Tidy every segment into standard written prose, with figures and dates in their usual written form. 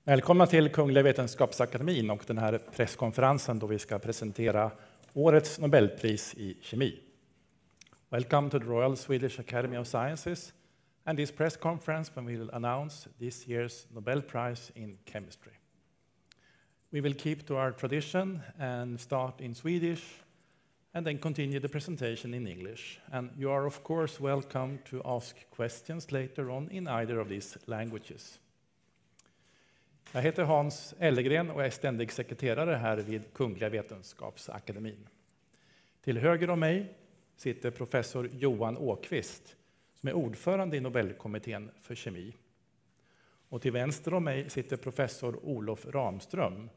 Välkomna till Kungliga Vetenskapsakademin och den här presskonferensen då vi ska presentera årets Nobelpris i kemi. Welcome to the Royal Swedish Academy of Sciences and this press conference when we will announce this year's Nobel Prize in Chemistry. We will keep to our tradition and start in Swedish and then continue the presentation in English. And you are of course welcome to ask questions later on in either of these languages. Jag heter Hans Ellegren och är ständig sekreterare här vid Kungliga Vetenskapsakademin. Till höger om mig sitter professor Johan Åqvist som är ordförande i Nobelkommittén för kemi. Och till vänster om mig sitter professor Olof Ramström,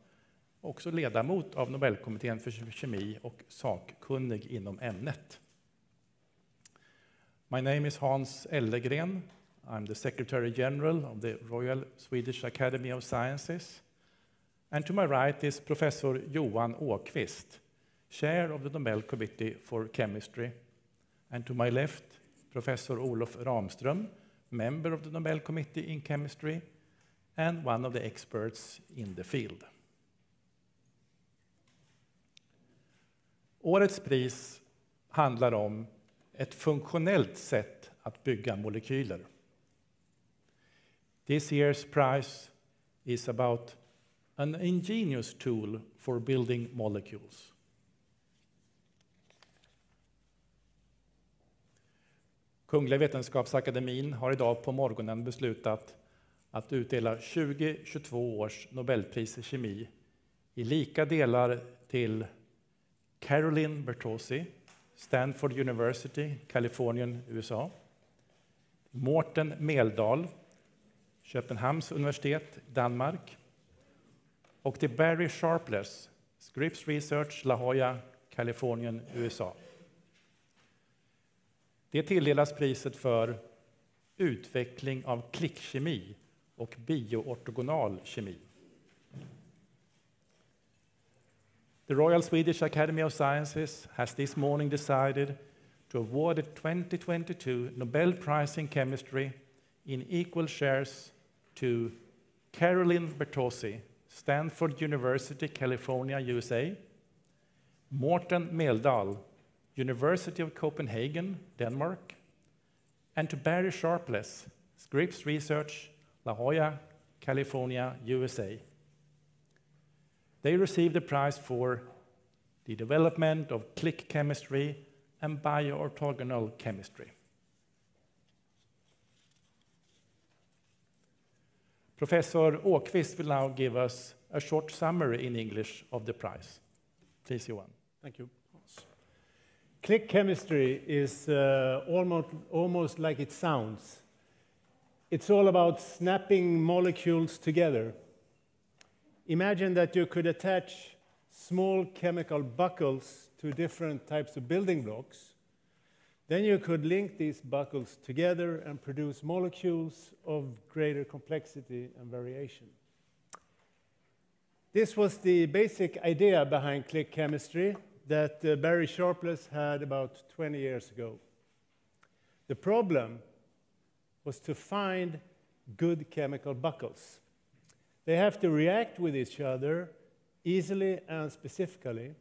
också ledamot av Nobelkommittén för kemi och sakkunnig inom ämnet. My name is Hans Ellegren. I'm the Secretary General of the Royal Swedish Academy of Sciences. And to my right is Professor Johan Åqvist, Chair of the Nobel Committee for Chemistry. And to my left, Professor Olof Ramström, member of the Nobel Committee in Chemistry and one of the experts in the field. Årets pris handlar om ett funktionellt sätt att bygga molekyler. This year's prize is about an ingenious tool for building molecules. Kungliga Vetenskapsakademin har idag på morgonen beslutat att utdela 2022 års Nobelpris i kemi i lika delar till Carolyn Bertozzi, Stanford University, Kalifornien, USA. Morten Meldal, Köpenhamns universitet, Danmark. Och till Barry Sharpless, Scripps Research, La Jolla, Kalifornien, USA. Det tilldelas priset för utveckling av klickkemi och bioorthogonal kemi. The Royal Swedish Academy of Sciences has this morning decided to award the 2022 Nobel Prize in Chemistry in equal shares to Carolyn Bertozzi, Stanford University, California, USA, Morten Meldal, University of Copenhagen, Denmark, and to Barry Sharpless, Scripps Research, La Jolla, California, USA. They received the prize for the development of click chemistry and bioorthogonal chemistry. Professor Åqvist will now give us a short summary in English of the prize. Please, Johan. Thank you. Click chemistry is almost like it sounds. It's all about snapping molecules together. Imagine that you could attach small chemical buckles to different types of building blocks. Then you could link these buckles together and produce molecules of greater complexity and variation. This was the basic idea behind click chemistry that Barry Sharpless had about 20 years ago. The problem was to find good chemical buckles. They have to react with each other easily and specifically.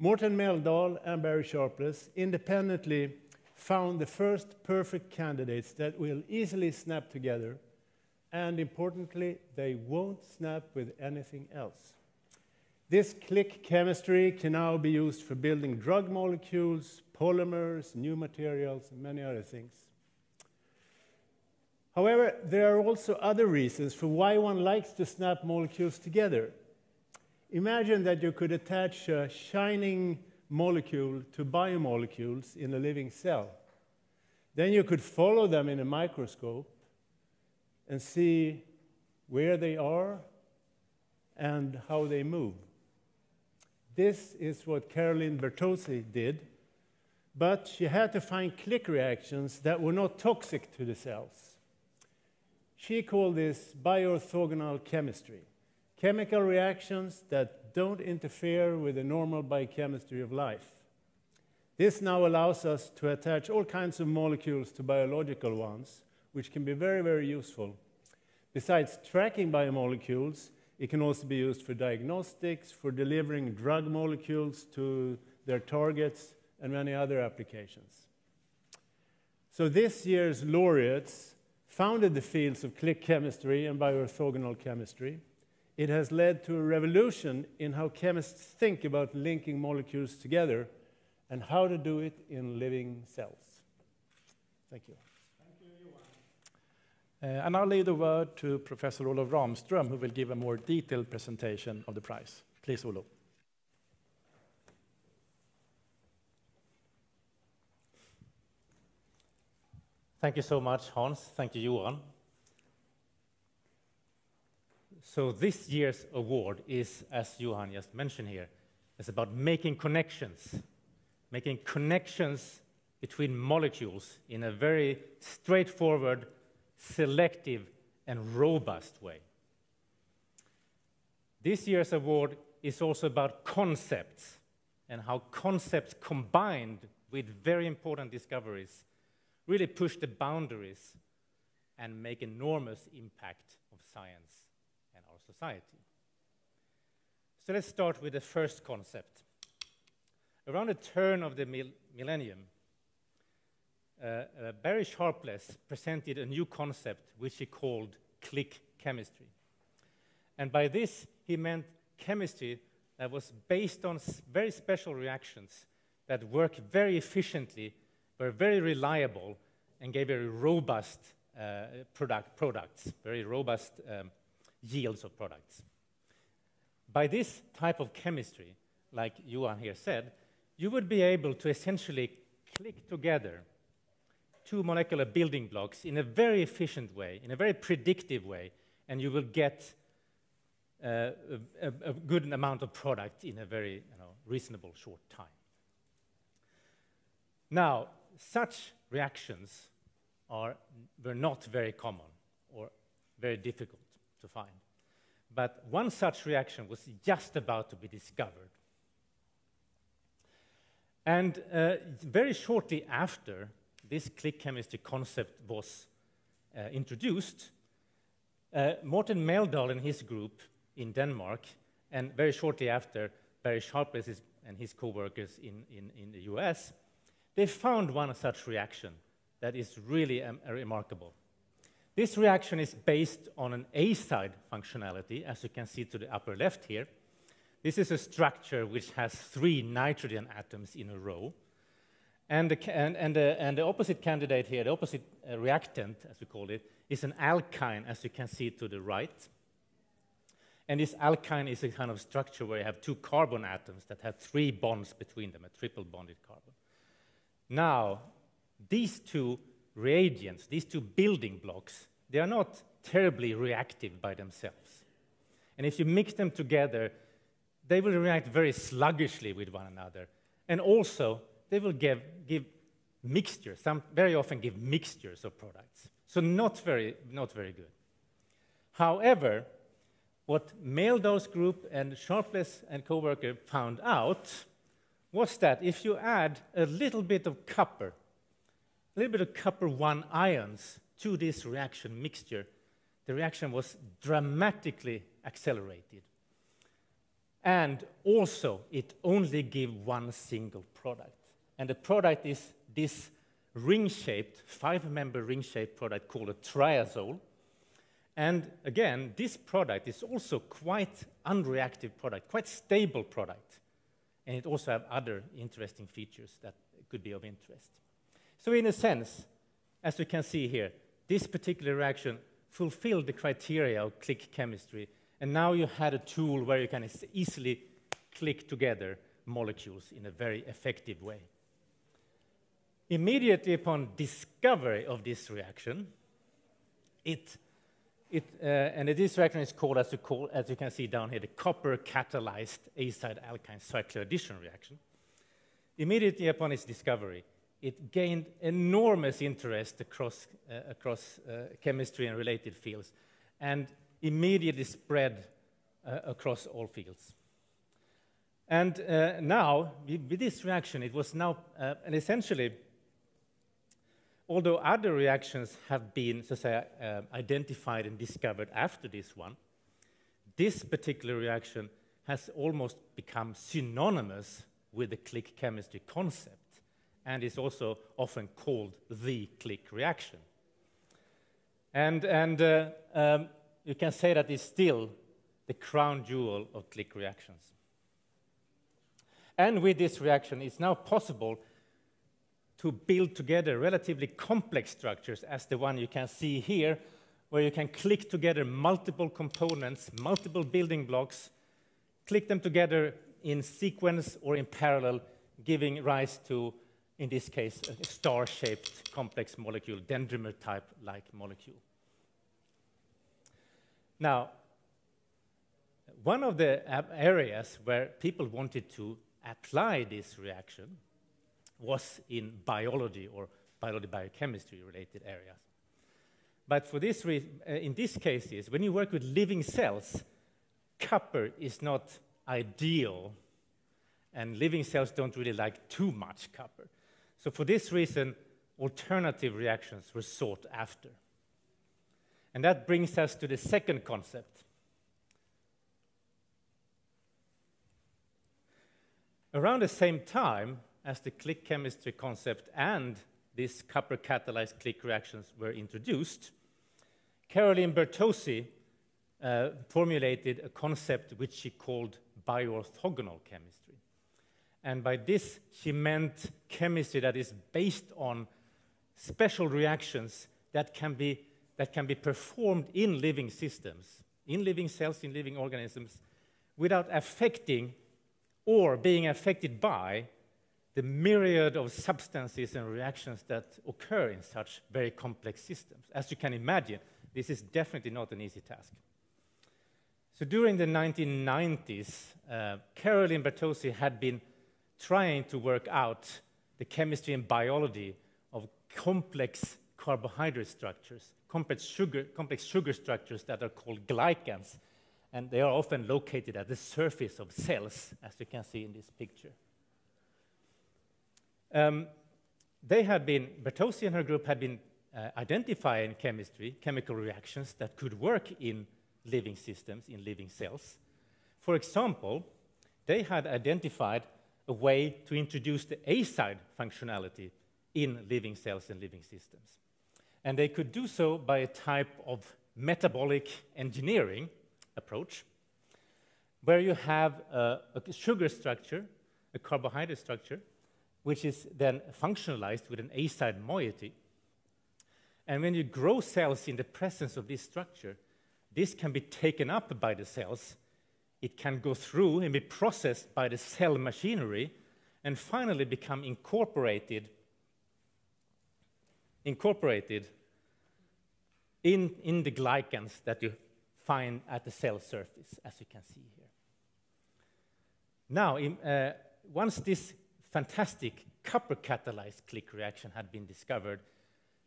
Morten Meldal and Barry Sharpless independently found the first perfect candidates that will easily snap together, and importantly, they won't snap with anything else. This click chemistry can now be used for building drug molecules, polymers, new materials, and many other things. However, there are also other reasons for why one likes to snap molecules together. Imagine that you could attach a shining molecule to biomolecules in a living cell. Then you could follow them in a microscope and see where they are and how they move. This is what Carolyn Bertozzi did, but she had to find click reactions that were not toxic to the cells. She called this bioorthogonal chemistry. Chemical reactions that don't interfere with the normal biochemistry of life. This now allows us to attach all kinds of molecules to biological ones, which can be very, very useful. Besides tracking biomolecules, it can also be used for diagnostics, for delivering drug molecules to their targets, and many other applications. So this year's laureates founded the fields of click chemistry and bioorthogonal chemistry. It has led to a revolution in how chemists think about linking molecules together and how to do it in living cells. Thank you. And I'll leave the word to Professor Olof Ramström, who will give a more detailed presentation of the prize. Please, Olof. Thank you so much, Hans. Thank you, Johan. So this year's award is, as Johan just mentioned here, is about making connections between molecules in a very straightforward, selective, and robust way. This year's award is also about concepts and how concepts combined with very important discoveries really push the boundaries and make enormous impact of science and our society. So let's start with the first concept. Around the turn of the millennium, Barry Sharpless presented a new concept which he called click chemistry. And by this, he meant chemistry that was based on very special reactions that work very efficiently, were very reliable, and gave very robust products, very robust yields of products. By this type of chemistry, like Johan here said, you would be able to essentially click together two molecular building blocks in a very efficient way, in a very predictive way, and you will get a good amount of product in a very reasonable short time. Now, such reactions were not very common or very difficult to find. But one such reaction was just about to be discovered. And very shortly after this click chemistry concept was introduced, Morten Meldal and his group in Denmark, and very shortly after, Barry Sharpless and his co-workers in the US, they found one such reaction that is really remarkable. This reaction is based on an A-side functionality, as you can see to the upper left here. This is a structure which has 3 nitrogen atoms in a row. And the opposite candidate here, the opposite reactant, as we call it, is an alkyne, as you can see to the right. And this alkyne is a kind of structure where you have 2 carbon atoms that have 3 bonds between them, a triple bonded carbon. Now, these 2 reagents, these 2 building blocks, they are not terribly reactive by themselves. And if you mix them together, they will react very sluggishly with one another. And also, they will give mixtures, very often give mixtures of products. So not very good. However, what Meldal's group and Sharpless and co-worker found out was that if you add a little bit of copper 1 ions to this reaction mixture, the reaction was dramatically accelerated. And also, it only gave 1 single product. And the product is this ring-shaped, 5-member ring-shaped product called a triazole. And again, this product is also quite unreactive product, quite stable product. And it also has other interesting features that could be of interest. So in a sense, as you can see here, this particular reaction fulfilled the criteria of click chemistry. And now you had a tool where you can easily click together molecules in a very effective way. Immediately upon discovery of this reaction, and this reaction is called, as you can see down here, the copper-catalyzed A-side alkyne cycler addition reaction. Immediately upon its discovery, it gained enormous interest across chemistry and related fields, and immediately spread across all fields. And now, with this reaction, it was now, and essentially, although other reactions have been, so to say, identified and discovered after this one, this particular reaction has almost become synonymous with the click chemistry concept, and is also often called the click reaction. And you can say that it's still the crown jewel of click reactions. And with this reaction, it's now possible to build together relatively complex structures, as the one you can see here, where you can click together multiple components, multiple building blocks, click them together in sequence or in parallel, giving rise to, in this case, a star-shaped complex molecule, dendrimer type-like molecule. Now, one of the areas where people wanted to apply this reaction was in biology or biology-biochemistry related areas. But for this reason, in these cases, when you work with living cells, copper is not ideal, and living cells don't really like too much copper. So for this reason, alternative reactions were sought after. And that brings us to the second concept. Around the same time as the click chemistry concept and these copper-catalyzed click reactions were introduced, Carolyn Bertozzi formulated a concept which she called bioorthogonal chemistry. And by this, she meant chemistry that is based on special reactions that can be performed in living systems, in living cells, in living organisms, without affecting or being affected by the myriad of substances and reactions that occur in such very complex systems. As you can imagine, this is definitely not an easy task. So during the 1990s, Carolyn Bertozzi had been trying to work out the chemistry and biology of complex carbohydrate structures, complex sugar structures that are called glycans, and they are often located at the surface of cells, as you can see in this picture. Bertozzi and her group had been identifying chemical reactions that could work in living systems, in living cells. For example, they had identified a way to introduce the A-side functionality in living cells and living systems. And they could do so by a type of metabolic engineering approach, where you have a sugar structure, a carbohydrate structure, which is then functionalized with an A-side moiety. And when you grow cells in the presence of this structure, this can be taken up by the cells. It can go through and be processed by the cell machinery, and finally become incorporated in the glycans that you find at the cell surface, as you can see here. Now, once this fantastic copper-catalyzed click reaction had been discovered,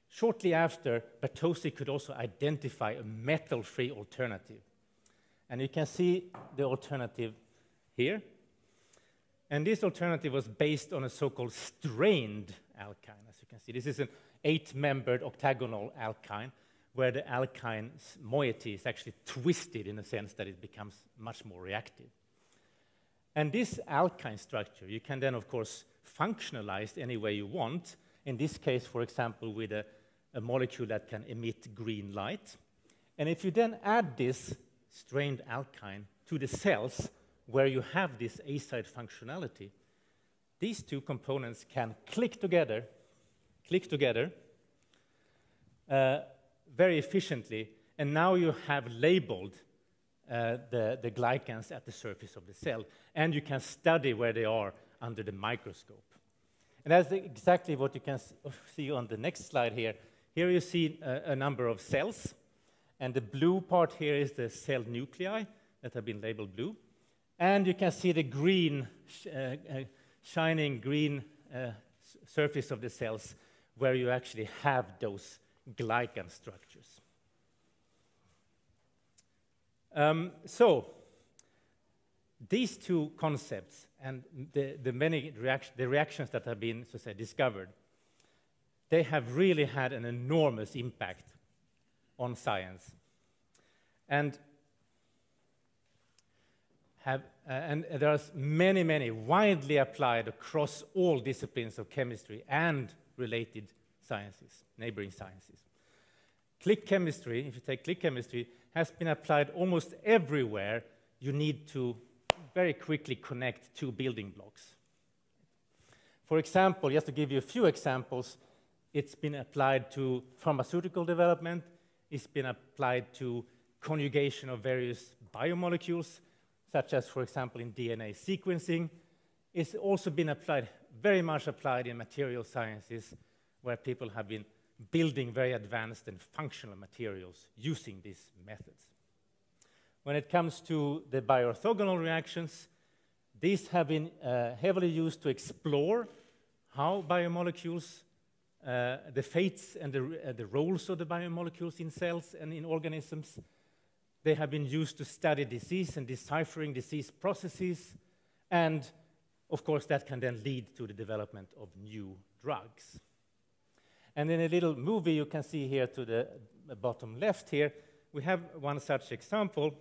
shortly after, Bertozzi could also identify a metal-free alternative. And you can see the alternative here. And this alternative was based on a so-called strained alkyne, as you can see. This is an 8-membered octagonal alkyne, where the alkyne's moiety is actually twisted in a sense that it becomes much more reactive. And this alkyne structure, you can then, of course, functionalize any way you want. In this case, for example, with a molecule that can emit green light. And if you then add this strained alkyne to the cells where you have this A-side functionality, these two components can click together very efficiently, and now you have labeled the glycans at the surface of the cell, and you can study where they are under the microscope. And that's exactly what you can see on the next slide here. Here you see a number of cells, and the blue part here is the cell nuclei that have been labeled blue. And you can see the green, shining green surface of the cells where you actually have those glycan structures. So these two concepts and the reactions that have been, so to say, discovered, they have really had an enormous impact on science. And there are many, many widely applied across all disciplines of chemistry and related sciences, neighboring sciences. Click chemistry, if you take click chemistry, has been applied almost everywhere you need to very quickly connect two building blocks. For example, just to give you a few examples, it's been applied to pharmaceutical development, it's been applied to conjugation of various biomolecules, such as, for example, in DNA sequencing. It's also been applied, very much applied in material sciences, where people have been building very advanced and functional materials using these methods. When it comes to the bioorthogonal reactions, these have been heavily used to explore how biomolecules, the fates and the roles of the biomolecules in cells and in organisms. They have been used to study disease and deciphering disease processes, and of course that can then lead to the development of new drugs. And in a little movie you can see here to the bottom left here, we have one such example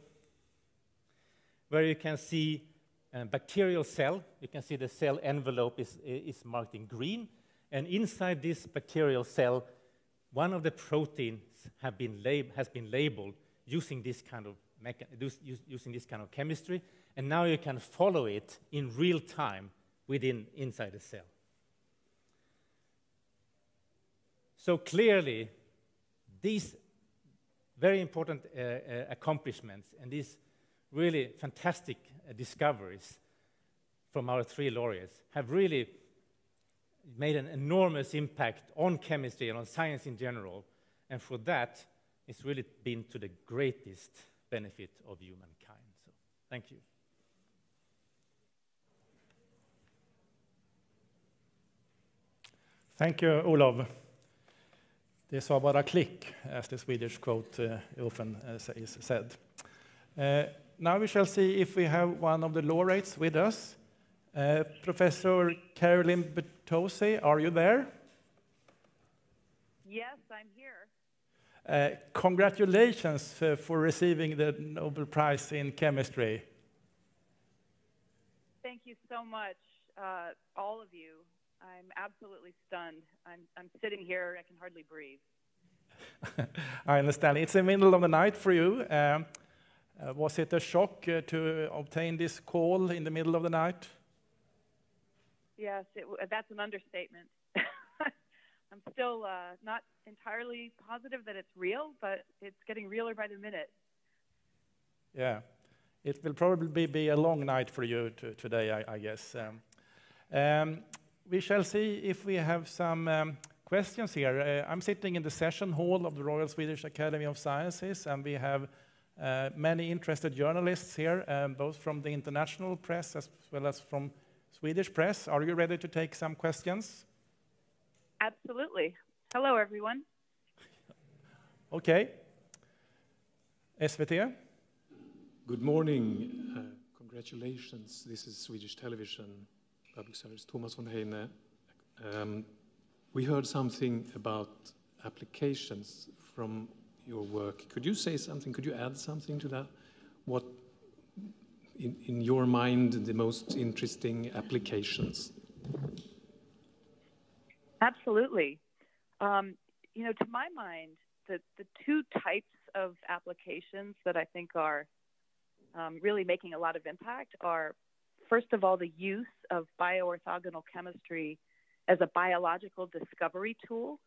where you can see a bacterial cell. You can see the cell envelope is marked in green, and inside this bacterial cell, one of the proteins has been labeled using this kind of chemistry, and now you can follow it in real time inside the cell. So clearly, these very important accomplishments and these really fantastic discoveries from our three laureates have really made an enormous impact on chemistry and on science in general, and for that, it's really been to the greatest benefit of humankind. So, thank you. Thank you, Olof. Det sa bara klick, as the Swedish quote often is said. Now we shall see if we have one of the laureates with us. Professor Carolyn Bertozzi, are you there? Yes, I'm here. Congratulations for receiving the Nobel Prize in Chemistry. Thank you so much, all of you. I'm absolutely stunned. I'm sitting here, I can hardly breathe. I understand. It's the middle of the night for you. Was it a shock to obtain this call in the middle of the night? Yes, that's an understatement. I'm still not entirely positive that it's real, but it's getting realer by the minute. Yeah, it will probably be a long night for you today, I guess. We shall see if we have some questions here. I'm sitting in the session hall of the Royal Swedish Academy of Sciences, and we have many interested journalists here, both from the international press as well as from Swedish press. Are you ready to take some questions? Absolutely. Hello, everyone. Okay. SVT? Good morning. Congratulations. This is Swedish television, public service, Thomas von Heine. We heard something about applications from your work. Could you say something? Could you add something to that? What, in your mind, the most interesting applications? Absolutely. You know, to my mind, the two types of applications that I think are really making a lot of impact are, first of all, the use of bioorthogonal chemistry as a biological discovery tool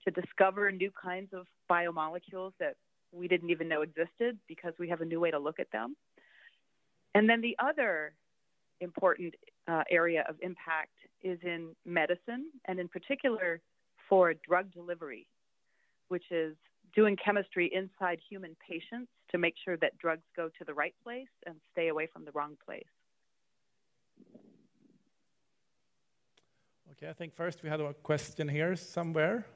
to discover new kinds of biomolecules that we didn't even know existed because we have a new way to look at them. And then the other important area of impact is in medicine, and in particular for drug delivery, which is doing chemistry inside human patients to make sure that drugs go to the right place and stay away from the wrong place. Okay, I think first we had a question here somewhere.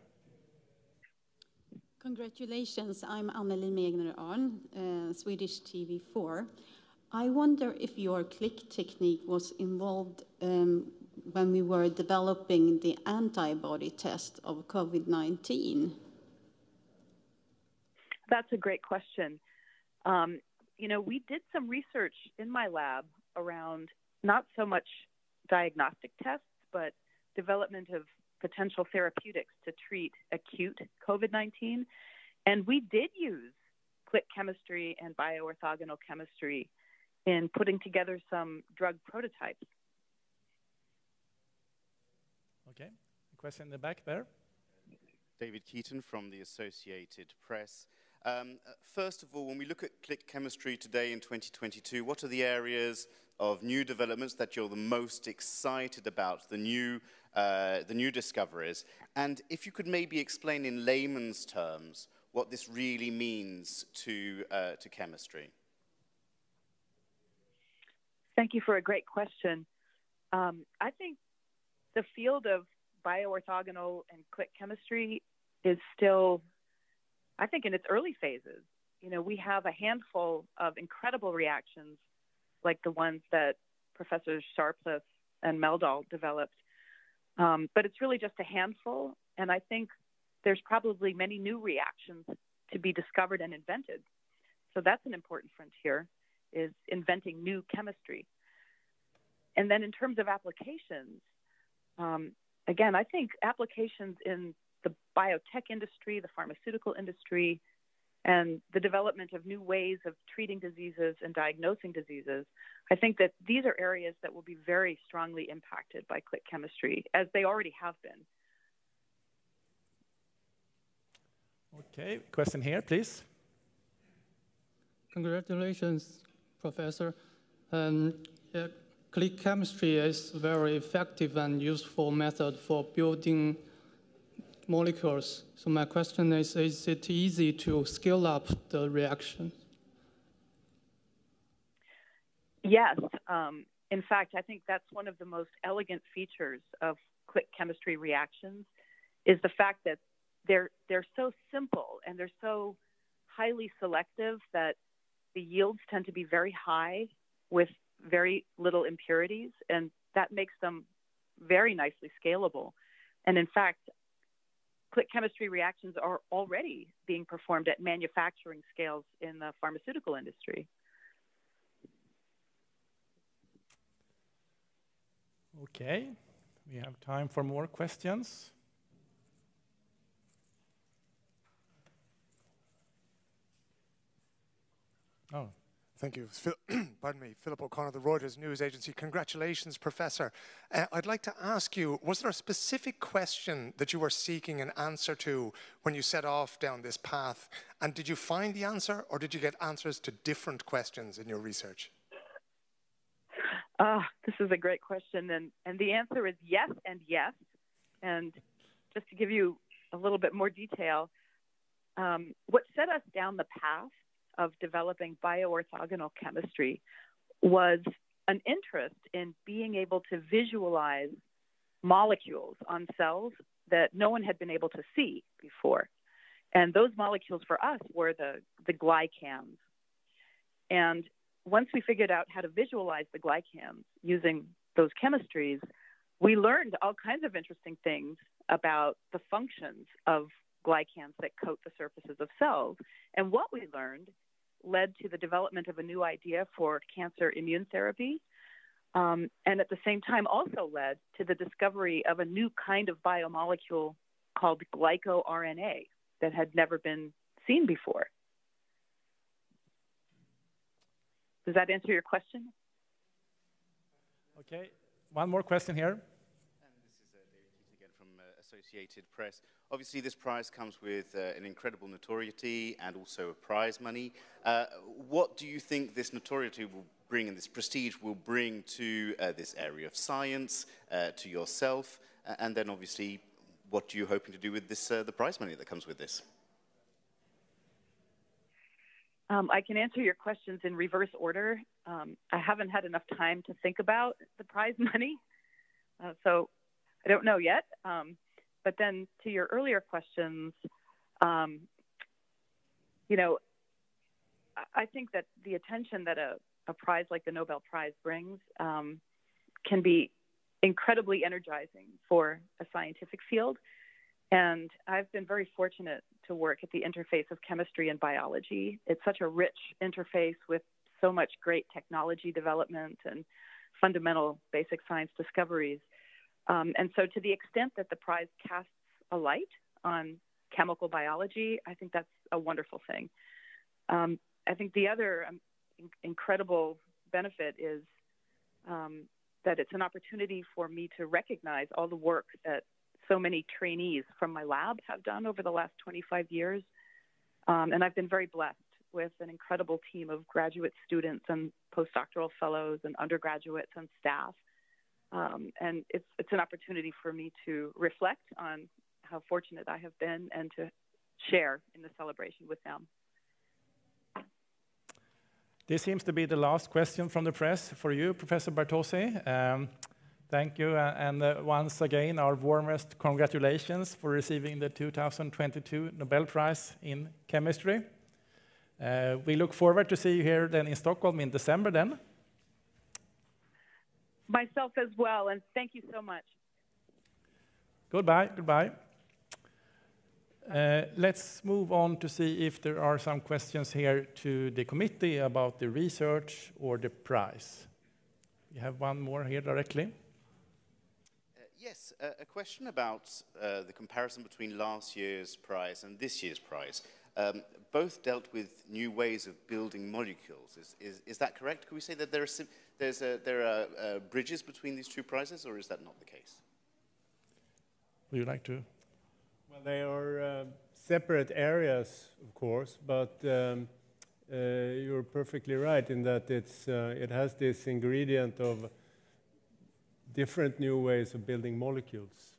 Congratulations, I'm Anneli Megner-Arn, Swedish TV4. I wonder if your click technique was involved when we were developing the antibody test of COVID-19? That's a great question. You know, we did some research in my lab around not so much diagnostic tests, but development of potential therapeutics to treat acute COVID-19. And we did use click chemistry and bioorthogonal chemistry in putting together some drug prototypes. Okay, a question in the back there. David Keaton from the Associated Press. First of all, when we look at click chemistry today in 2022, what are the areas of new developments that you're the most excited about, the new discoveries? And if you could maybe explain in layman's terms what this really means to chemistry. Thank you for a great question. I think the field of bioorthogonal and click chemistry is still, I think, in its early phases. You know, we have a handful of incredible reactions like the ones that Professors Sharpless and Meldal developed. But it's really just a handful. And I think there's probably many new reactions to be discovered and invented. So that's an important frontier, is inventing new chemistry. And then in terms of applications, again, I think applications in the biotech industry, the pharmaceutical industry, and the development of new ways of treating diseases and diagnosing diseases, I think that these are areas that will be very strongly impacted by click chemistry, as they already have been. Okay, question here, please. Congratulations, Professor. Click chemistry is a very effective and useful method for building molecules. So my question is it easy to scale up the reaction? Yes. In fact, I think that's one of the most elegant features of click chemistry reactions, is the fact that they're so simple and they're so highly selective that the yields tend to be very high with very little impurities, and that makes them very nicely scalable. And in fact, click chemistry reactions are already being performed at manufacturing scales in the pharmaceutical industry. Okay, we have time for more questions. Oh. Thank you. Pardon me, Philip O'Connor, the Reuters News Agency. Congratulations, Professor. I'd like to ask you, was there a specific question that you were seeking an answer to when you set off down this path? And did you find the answer, or did you get answers to different questions in your research? This is a great question, and the answer is yes and yes. And just to give you a little bit more detail, what set us down the path of developing bioorthogonal chemistry was an interest in being able to visualize molecules on cells that no one had been able to see before. And those molecules for us were the glycans. And once we figured out how to visualize the glycans using those chemistries, we learned all kinds of interesting things about the functions of glycans that coat the surfaces of cells. And what we learned led to the development of a new idea for cancer immune therapy, and at the same time also led to the discovery of a new kind of biomolecule called glycoRNA that had never been seen before. Does that answer your question? Okay, one more question here. Again from Associated Press. Obviously, this prize comes with an incredible notoriety and also a prize money. What do you think this notoriety will bring and this prestige will bring to this area of science, to yourself, and then obviously, what are you hoping to do with this, the prize money that comes with this? I can answer your questions in reverse order. I haven't had enough time to think about the prize money, so I don't know yet. But then to your earlier questions, you know, I think that the attention that a prize like the Nobel Prize brings can be incredibly energizing for a scientific field. And I've been very fortunate to work at the interface of chemistry and biology. It's such a rich interface with so much great technology development and fundamental basic science discoveries. And so to the extent that the prize casts a light on chemical biology, I think that's a wonderful thing. I think the other incredible benefit is that it's an opportunity for me to recognize all the work that so many trainees from my lab have done over the last 25 years. And I've been very blessed with an incredible team of graduate students and postdoctoral fellows and undergraduates and staff. And it's an opportunity for me to reflect on how fortunate I have been and to share in the celebration with them. This seems to be the last question from the press for you, Professor Bertozzi. Thank you, and once again, our warmest congratulations for receiving the 2022 Nobel Prize in Chemistry. We look forward to see you here then in Stockholm in December then. Myself as well, and thank you so much. Goodbye, goodbye. Let's move on to see if there are some questions here to the committee about the research or the prize. We have one more here directly. Yes, a question about the comparison between last year's prize and this year's prize. Both dealt with new ways of building molecules. Is that correct? Could we say that there are bridges between these two prizes, or is that not the case? Would you like to? Well, they are separate areas, of course, but you're perfectly right in that it has this ingredient of different new ways of building molecules.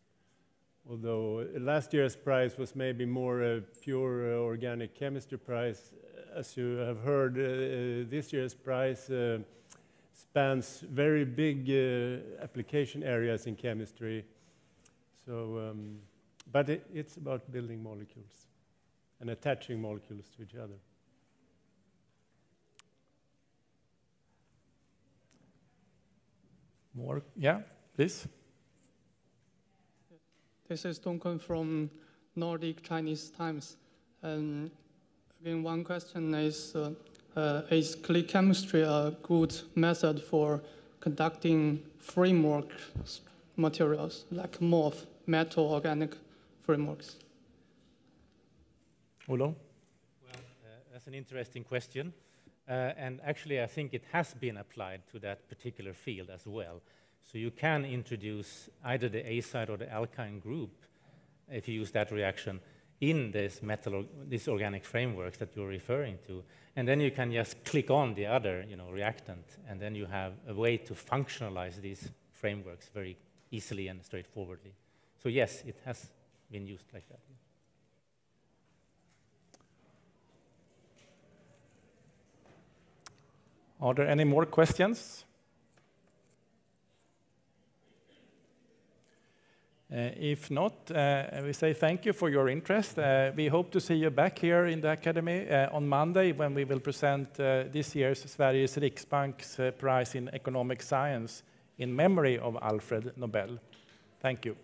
Although last year's prize was maybe more a pure organic chemistry prize, as you have heard, this year's prize spans very big application areas in chemistry. So, but it's about building molecules and attaching molecules to each other. More? Yeah, please. This is Dongkun from Nordic Chinese Times. And again, one question is click chemistry a good method for conducting framework materials like MOF, metal organic frameworks? Olof? Well, that's an interesting question. And actually, I think it has been applied to that particular field as well. So you can introduce either the acide or the alkyne group, if you use that reaction, in this these organic frameworks that you're referring to. And then you can just click on the other reactant, and then you have a way to functionalize these frameworks very easily and straightforwardly. So yes, it has been used like that. Are there any more questions? If not, we say thank you for your interest. We hope to see you back here in the Academy on Monday when we will present this year's Sveriges Riksbank's prize in economic science in memory of Alfred Nobel. Thank you.